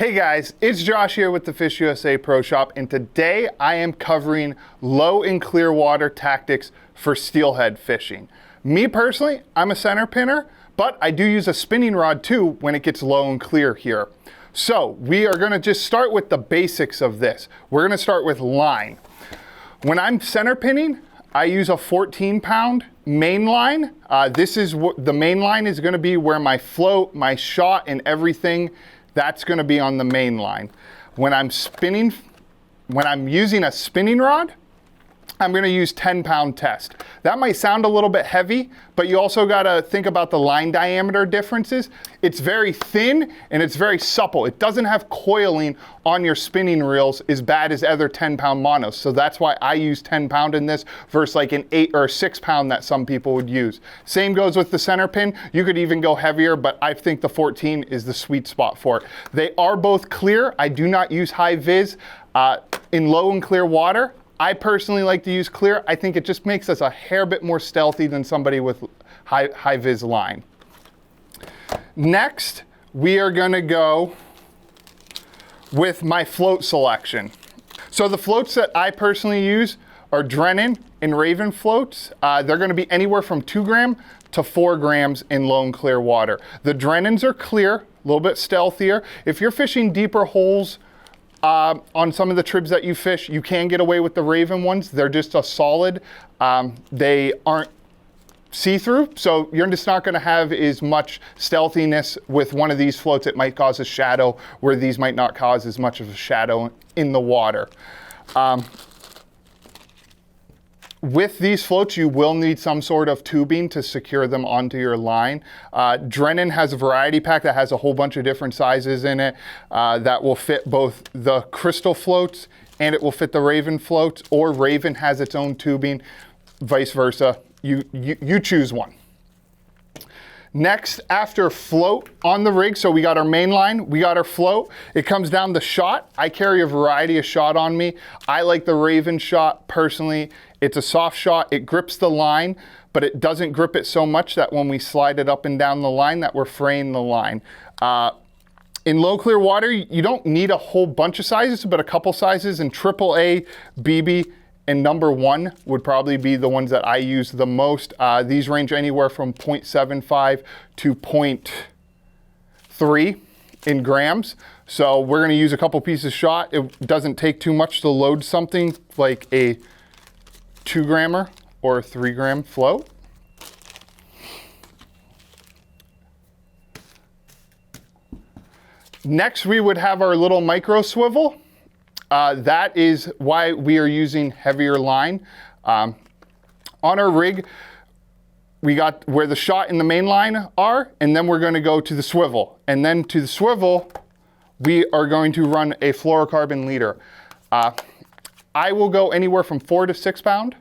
Hey guys, it's Josh here with the FishUSA Pro Shop, and today I am covering low and clear water tactics for steelhead fishing. Me personally, I'm a center pinner, but I do use a spinning rod too when it gets low and clear here. So we are gonna just start with the basics of this. We're gonna start with line. When I'm center pinning, I use a 14-pound main line. This is what the main line is gonna be, where my float, my shot, and everything, that's gonna be on the main line. When I'm using a spinning rod, I'm gonna use 10-pound test. That might sound a little bit heavy, but you also gotta think about the line diameter differences. It's very thin and it's very supple. It doesn't have coiling on your spinning reels as bad as other 10-pound monos. So that's why I use 10-pound in this versus like an 8 or 6-pound that some people would use. Same goes with the center pin. You could even go heavier, but I think the 14 is the sweet spot for it. They are both clear. I do not use high vis in low and clear water. I personally like to use clear. I think it just makes us a hair bit more stealthy than somebody with high vis line. Next, we are gonna go with my float selection. So the floats that I personally use are Drennan and Raven floats. They're gonna be anywhere from 2 gram to 4 grams in low and clear water. The Drennans are clear, a little bit stealthier. If you're fishing deeper holes, on some of the tribs that you fish, you can get away with the Raven ones. They're just a solid. They aren't see-through, so you're just not gonna have as much stealthiness with one of these floats. It might cause a shadow, where these might not cause as much of a shadow in the water. With these floats, you will need some sort of tubing to secure them onto your line. Drennan has a variety pack that has a whole bunch of different sizes in it that will fit both the crystal floats and it will fit the Raven floats, or Raven has its own tubing, vice versa. You choose one. Next, after float on the rig, so we got our main line, we got our float, it comes down the shot. I carry a variety of shot on me. I like the Raven shot personally. It's a soft shot, it grips the line, but it doesn't grip it so much that when we slide it up and down the line that we're fraying the line. In low clear water, you don't need a whole bunch of sizes, but a couple sizes, and AAA, BB, and number 1 would probably be the ones that I use the most. These range anywhere from 0.75 to 0.3 in grams. So we're gonna use a couple pieces of shot. It doesn't take too much to load something like a 2 grammer or a 3 gram float. Next, we would have our little micro swivel. That is why we are using heavier line. On our rig, we got where the shot and the main line are, and then we're gonna go to the swivel. And then to the swivel, we are going to run a fluorocarbon leader. I will go anywhere from 4 to 6 pound.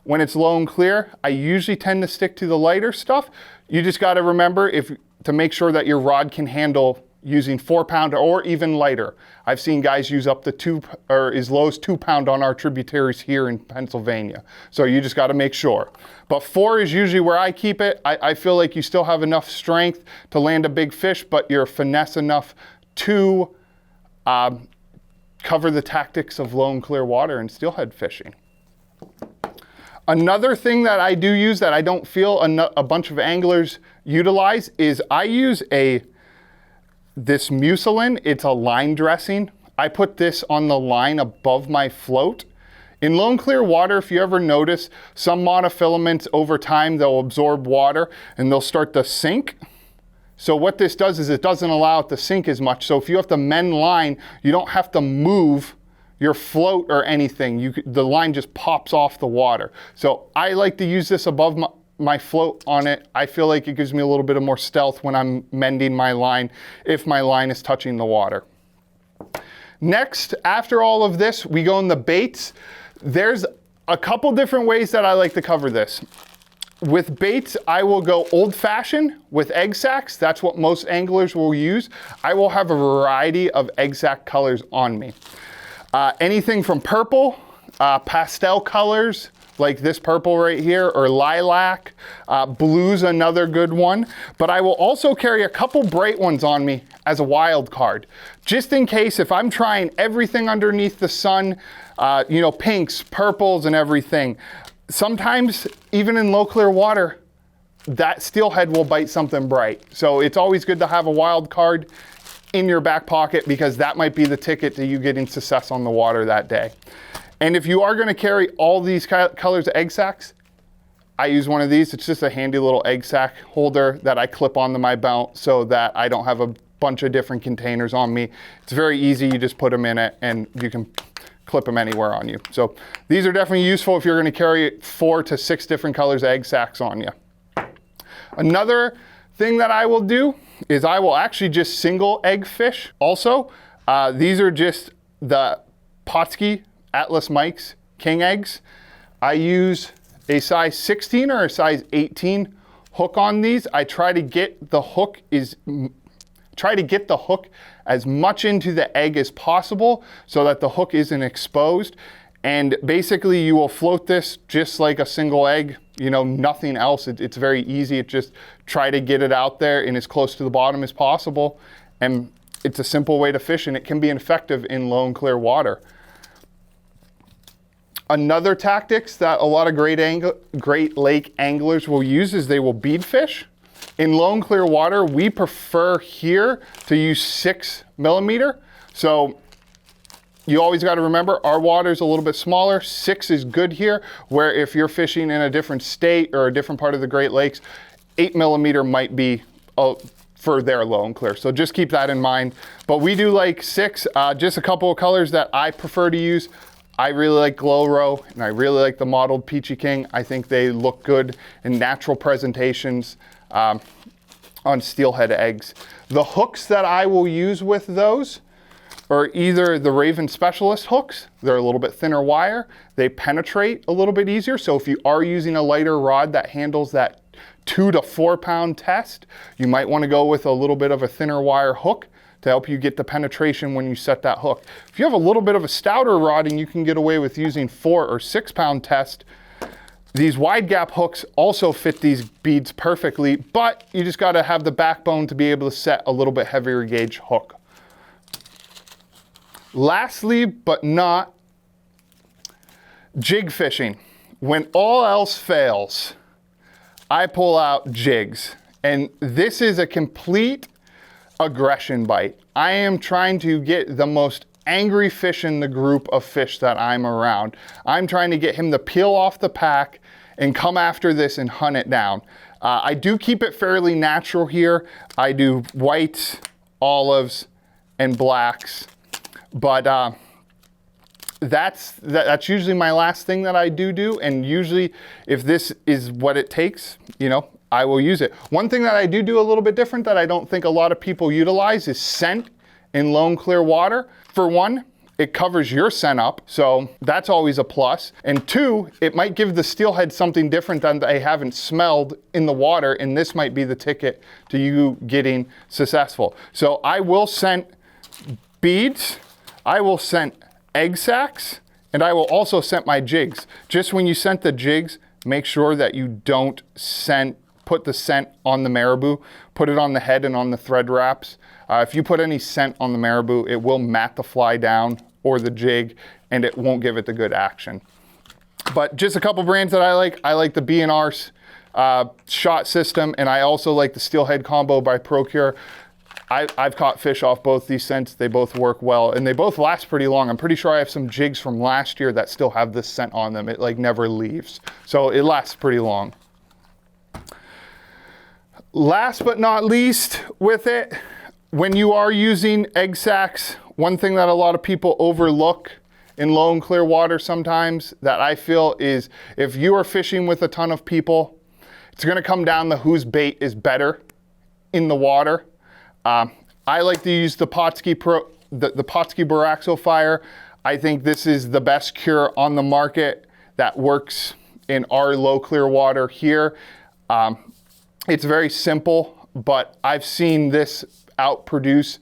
When it's low and clear, I usually tend to stick to the lighter stuff. You just gotta remember to make sure that your rod can handle using 4 pound or even lighter. I've seen guys use up to 2 or as low as 2 pound on our tributaries here in Pennsylvania. So you just gotta make sure. But 4 is usually where I keep it. I feel like you still have enough strength to land a big fish, but you're finesse enough to cover the tactics of low and clear water and steelhead fishing. Another thing that I do use that I don't feel a bunch of anglers utilize is I use this mucilin. It's a line dressing. I put this on the line above my float. In low and clear water, if you ever notice, some monofilaments over time, they'll absorb water and they'll start to sink. So what this does is it doesn't allow it to sink as much. So if you have to mend line, you don't have to move your float or anything. The line just pops off the water. So I like to use this above my float on it. I feel like it gives me a little bit of more stealth when I'm mending my line, if my line is touching the water. Next, after all of this, we go in the baits. There's a couple different ways that I like to cover this. With baits, I will go old-fashioned with egg sacs. That's what most anglers will use. I will have a variety of egg sac colors on me. Anything from purple, pastel colors, like this purple right here, or lilac. Blue's another good one. But I will also carry a couple bright ones on me as a wild card, just in case if I'm trying everything underneath the sun, you know, pinks, purples, and everything. Sometimes, even in low clear water, that steelhead will bite something bright. So it's always good to have a wild card in your back pocket, because that might be the ticket to you getting success on the water that day. And if you are going to carry all these colors of egg sacs, I use one of these. It's just a handy little egg sac holder that I clip onto my belt so that I don't have a bunch of different containers on me. It's very easy. You just put them in it and you can clip them anywhere on you. So these are definitely useful if you're going to carry 4 to 6 different colors of egg sacs on you. Another thing that I will do is I will actually just single egg fish also. These are just the Potski Atlas Mikes king eggs. I use a size 16 or a size 18 hook on these. I try to get the hook as much into the egg as possible so that the hook isn't exposed. And basically you will float this just like a single egg, you know, nothing else. It's very easy. It just try to get it out there and as close to the bottom as possible. And it's a simple way to fish, and it can be effective in low and clear water. Another tactics that a lot of Great Lake anglers will use is they will bead fish. In low and clear water, we prefer here to use 6mm. So you always got to remember our water is a little bit smaller. 6 is good here, where if you're fishing in a different state or a different part of the Great Lakes, 8mm might be for their low and clear. So just keep that in mind. But we do like 6, just a couple of colors that I prefer to use. I really like Glow Row, and I really like the mottled Peachy King. I think they look good in natural presentations on steelhead eggs. The hooks that I will use with those are either the Raven Specialist hooks. They're a little bit thinner wire. They penetrate a little bit easier. So if you are using a lighter rod that handles that 2 to 4 pound test, you might want to go with a little bit of a thinner wire hook to help you get the penetration when you set that hook. If you have a little bit of a stouter rod and you can get away with using 4 or 6 pound test, these wide gap hooks also fit these beads perfectly, but you just got to have the backbone to be able to set a little bit heavier gauge hook. Lastly, but not, jig fishing. When all else fails, I pull out jigs. And this is a complete aggression bite. I am trying to get the most angry fish in the group of fish that I'm around. I'm trying to get him to peel off the pack and come after this and hunt it down. I do keep it fairly natural here. I do whites, olives, and blacks. But that's usually my last thing that I do. And usually if this is what it takes, you know, I will use it. One thing that I do a little bit different that I don't think a lot of people utilize is scent in low and clear water. For one, it covers your scent up, so that's always a plus. And 2, it might give the steelhead something different than they haven't smelled in the water, and this might be the ticket to you getting successful. So I will scent beads, I will scent egg sacs, and I will also scent my jigs. Just when you scent the jigs, make sure that you don't put the scent on the marabou. Put it on the head and on the thread wraps. If you put any scent on the marabou, it will mat the fly down or the jig, and it won't give it the good action. But just a couple brands that I like. I like the B&R's shot system, and I also like the Steelhead Combo by Procure. I've caught fish off both these scents. They both work well, and they both last pretty long. I'm pretty sure I have some jigs from last year that still have this scent on them. It like never leaves. So it lasts pretty long. Last but not least with it, when you are using egg sacs, one thing that a lot of people overlook in low and clear water sometimes that I feel is if you are fishing with a ton of people, it's gonna come down to whose bait is better in the water. I like to use the Potski Boraxo Fire. I think this is the best cure on the market that works in our low clear water here. It's very simple, but I've seen this outproduce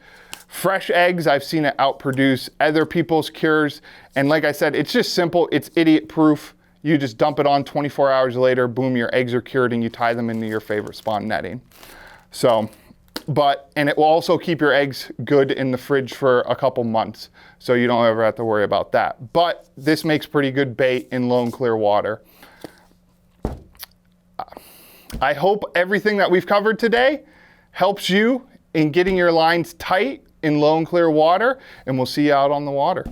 fresh eggs. I've seen it outproduce other people's cures. And like I said, it's just simple. It's idiot proof. You just dump it on 24 hours later, boom, your eggs are cured and you tie them into your favorite spawn netting. So, and it will also keep your eggs good in the fridge for a couple months. So you don't ever have to worry about that. But this makes pretty good bait in low and clear water. I hope everything that we've covered today helps you in getting your lines tight in low and clear water, and we'll see you out on the water.